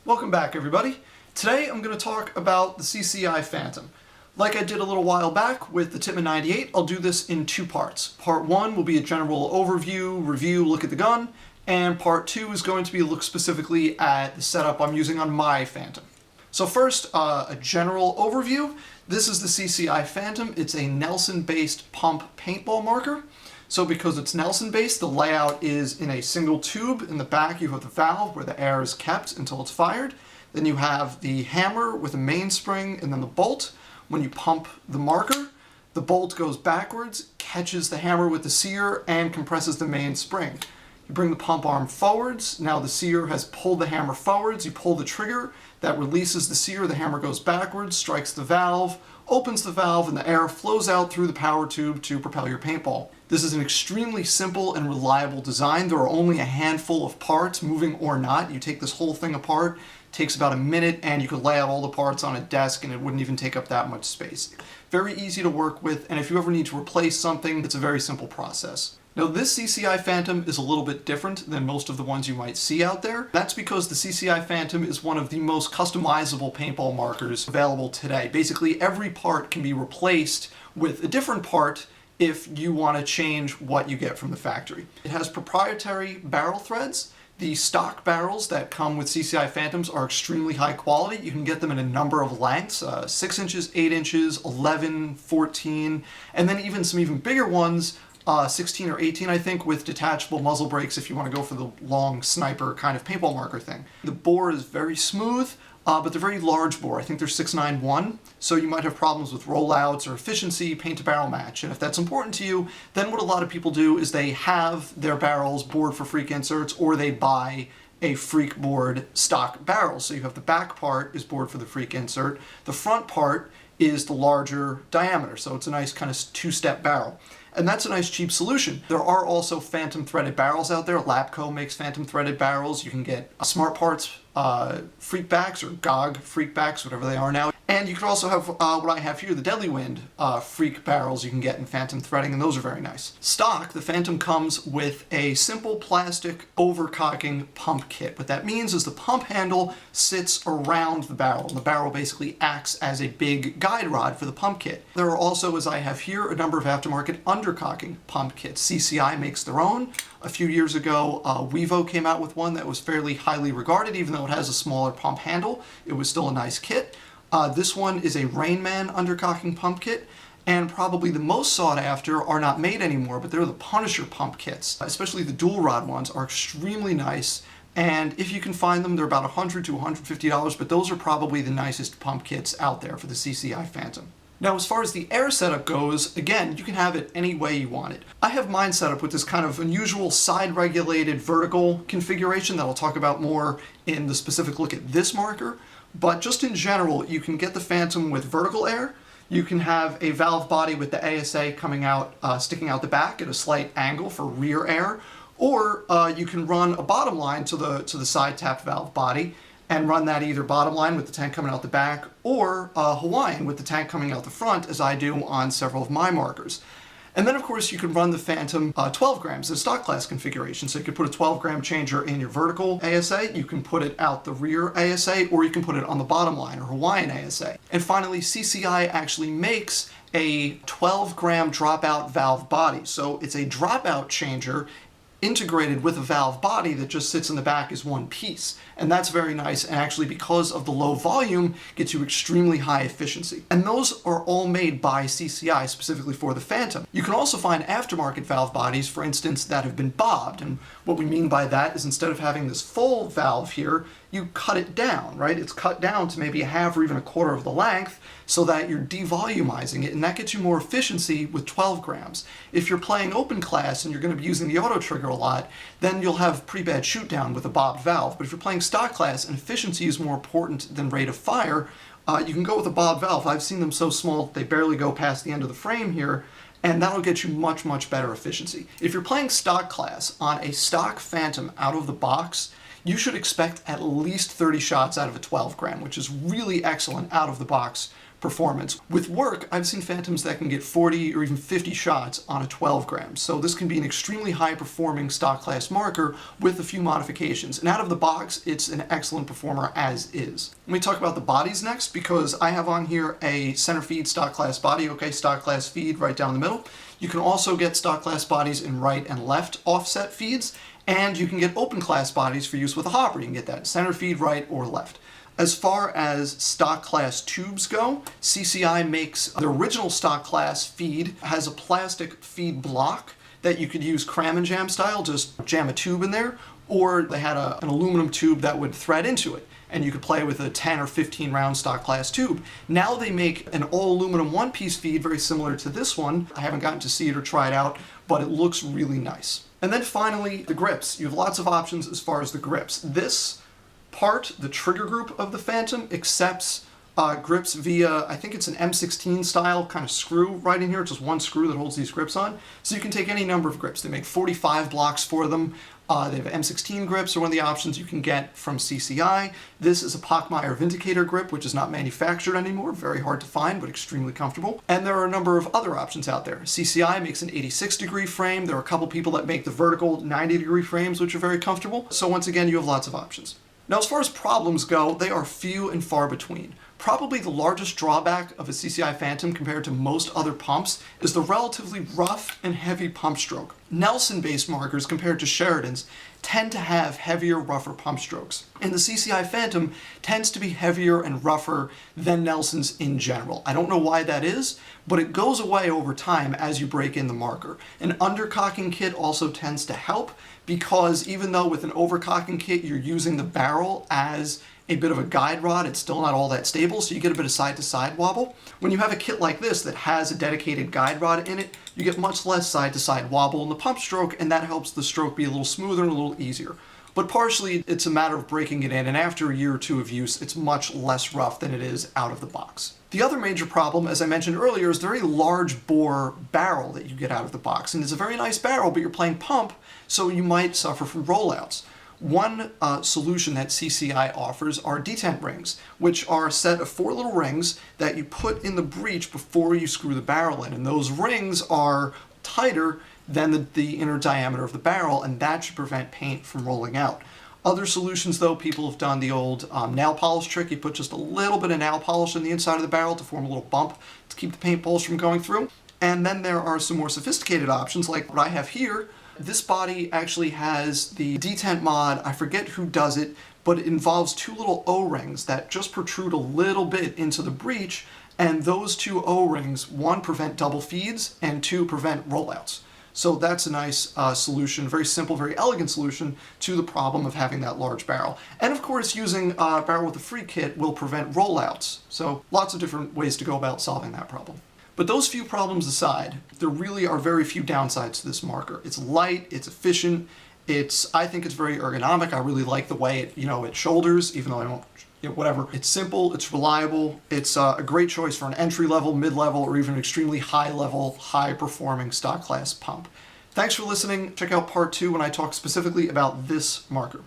Welcome back, everybody. Today I'm going to talk about the CCI Phantom. Like I did a little while back with the Tippmann 98, I'll do this in two parts. Part 1 will be a general overview, review, look at the gun, and Part 2 is going to be a look specifically at the setup I'm using on my Phantom. So first, a general overview. This is the CCI Phantom. It's a Nelson-based pump paintball marker. So because it's Nelson-based, the layout is in a single tube. In the back you have the valve where the air is kept until it's fired. Then you have the hammer with a mainspring and then the bolt. When you pump the marker, the bolt goes backwards, catches the hammer with the sear, and compresses the mainspring. You bring the pump arm forwards. Now the sear has pulled the hammer forwards. You pull the trigger. That releases the sear. The hammer goes backwards, strikes the valve, opens the valve, and the air flows out through the power tube to propel your paintball. This is an extremely simple and reliable design. There are only a handful of parts, moving or not. You take this whole thing apart, it takes about a minute, and you could lay out all the parts on a desk and it wouldn't even take up that much space. Very easy to work with, and if you ever need to replace something, it's a very simple process. Now this CCI Phantom is a little bit different than most of the ones you might see out there. That's because the CCI Phantom is one of the most customizable paintball markers available today. Basically every part can be replaced with a different part if you want to change what you get from the factory. It has proprietary barrel threads. The stock barrels that come with CCI Phantoms are extremely high quality. You can get them in a number of lengths, 6 inches, 8 inches, 11, 14, and then some even bigger ones, 16 or 18, I think, with detachable muzzle brakes if you want to go for the long sniper kind of paintball marker thing. The bore is very smooth, but they're very large bore. I think they're 691, so you might have problems with rollouts or efficiency, paint to barrel match. And if that's important to you, then what a lot of people do is they have their barrels bored for freak inserts, or they buy a freak bored stock barrel. So you have the back part is bored for the freak insert, the front part is the larger diameter, so it's a nice kind of two-step barrel. And that's a nice cheap solution. There are also Phantom threaded barrels out there. Lapco makes Phantom threaded barrels. You can get Smart Parts freak backs or GOG freak backs, whatever they are now. And you can also have what I have here, the Deadly Wind freak barrels you can get in Phantom threading, and those are very nice. Stock, the Phantom comes with a simple plastic overcocking pump kit. What that means is the pump handle sits around the barrel, and the barrel basically acts as a big guide rod for the pump kit. There are also, as I have here, a number of aftermarket undercocking pump kits. CCI makes their own. A few years ago, Wevo came out with one that was fairly highly regarded, even though it has a smaller pump handle. It was still a nice kit. This one is a Rainman undercocking pump kit, and probably the most sought after are not made anymore, but they're the Punisher pump kits. Especially the dual rod ones are extremely nice, and if you can find them, they're about $100 to $150, but those are probably the nicest pump kits out there for the CCI Phantom. Now, as far as the air setup goes, again, you can have it any way you want it. I have mine set up with this kind of unusual side-regulated vertical configuration that I'll talk about more in the specific look at this marker. But just in general, you can get the Phantom with vertical air. You can have a valve body with the ASA coming out, sticking out the back at a slight angle for rear air, or you can run a bottom line to the side tapped valve body and run that either bottom line with the tank coming out the back, or Hawaiian with the tank coming out the front, as I do on several of my markers. And then, of course, you can run the Phantom 12 grams in stock class configuration. So you could put a 12-gram changer in your vertical ASA, you can put it out the rear ASA, or you can put it on the bottom line, or Hawaiian ASA. And finally, CCI actually makes a 12-gram dropout valve body. So it's a dropout changer integrated with a valve body that just sits in the back as one piece. And that's very nice, and actually, because of the low volume, gets you extremely high efficiency. And those are all made by CCI specifically for the Phantom. You can also find aftermarket valve bodies, for instance, that have been bobbed. And what we mean by that is instead of having this full valve here, you cut it down, right? It's cut down to maybe a half or even a quarter of the length so that you're devolumizing it, and that gets you more efficiency with 12 grams. If you're playing open class and you're going to be using the auto trigger a lot, then you'll have pretty bad shoot down with a bobbed valve. But if you're playing stock class and efficiency is more important than rate of fire, you can go with a bobbed valve. I've seen them so small they barely go past the end of the frame here, and that'll get you much, much better efficiency. If you're playing stock class on a stock Phantom out of the box, you should expect at least 30 shots out of a 12 gram, which is really excellent out of the box performance. With work, I've seen Phantoms that can get 40 or even 50 shots on a 12 gram. So this can be an extremely high performing stock class marker with a few modifications. And out of the box, it's an excellent performer as is. Let me talk about the bodies next, because I have on here a center feed stock class body, okay, stock class feed right down the middle. You can also get stock class bodies in right and left offset feeds, and you can get open class bodies for use with a hopper. You can get that center feed, right or left. As far as stock class tubes go, CCI makes the original stock class feed has a plastic feed block that you could use cram and jam style, just jam a tube in there, or they had an aluminum tube that would thread into it, and you could play with a 10 or 15 round stock class tube. Now they make an all aluminum one-piece feed very similar to this one. I haven't gotten to see it or try it out, but it looks really nice. And then finally, the grips. You have lots of options as far as the grips. This part, the trigger group of the Phantom, accepts grips via, I think it's an M16 style kind of screw right in here. It's just one screw that holds these grips on. So you can take any number of grips. They make 45 blocks for them. They have M16 grips, are one of the options you can get from CCI. This is a Pockmeyer Vindicator grip, which is not manufactured anymore. Very hard to find, but extremely comfortable. And there are a number of other options out there. CCI makes an 86-degree frame. There are a couple people that make the vertical 90-degree frames, which are very comfortable. So once again, you have lots of options. Now, as far as problems go, they are few and far between. Probably the largest drawback of a CCI Phantom compared to most other pumps is the relatively rough and heavy pump stroke. Nelson-based markers compared to Sheridan's tend to have heavier, rougher pump strokes. And the CCI Phantom tends to be heavier and rougher than Nelson's in general. I don't know why that is, but it goes away over time as you break in the marker. An undercocking kit also tends to help, because even though with an overcocking kit you're using the barrel as a bit of a guide rod, it's still not all that stable, so you get a bit of side-to-side wobble. When you have a kit like this that has a dedicated guide rod in it, you get much less side-to-side wobble in the pump stroke, and that helps the stroke be a little smoother and a little easier. But partially, it's a matter of breaking it in, and after a year or two of use, it's much less rough than it is out of the box. The other major problem, as I mentioned earlier, is the very large bore barrel that you get out of the box. And it's a very nice barrel, but you're playing pump, so you might suffer from rollouts. One solution that CCI offers are Detent Rings, which are a set of 4 little rings that you put in the breech before you screw the barrel in. And those rings are tighter than the inner diameter of the barrel, and that should prevent paint from rolling out. Other solutions, though, people have done the old nail polish trick. You put just a little bit of nail polish in the inside of the barrel to form a little bump to keep the paint balls from going through. And then there are some more sophisticated options, like what I have here. This body actually has the Detent Mod. I forget who does it, but it involves 2 little O-rings that just protrude a little bit into the breech, and those 2 O-rings, 1, prevent double feeds, and 2, prevent rollouts. So that's a nice solution, very simple, very elegant solution to the problem of having that large barrel. And of course, using a barrel with a free kit will prevent rollouts. So lots of different ways to go about solving that problem. But those few problems aside, there really are very few downsides to this marker. It's light, it's efficient, I think it's very ergonomic. I really like the way it shoulders, even though I don't, whatever. It's simple, it's reliable, it's a great choice for an entry-level, mid-level, or even extremely high-level, high-performing stock class pump. Thanks for listening. Check out part 2 when I talk specifically about this marker.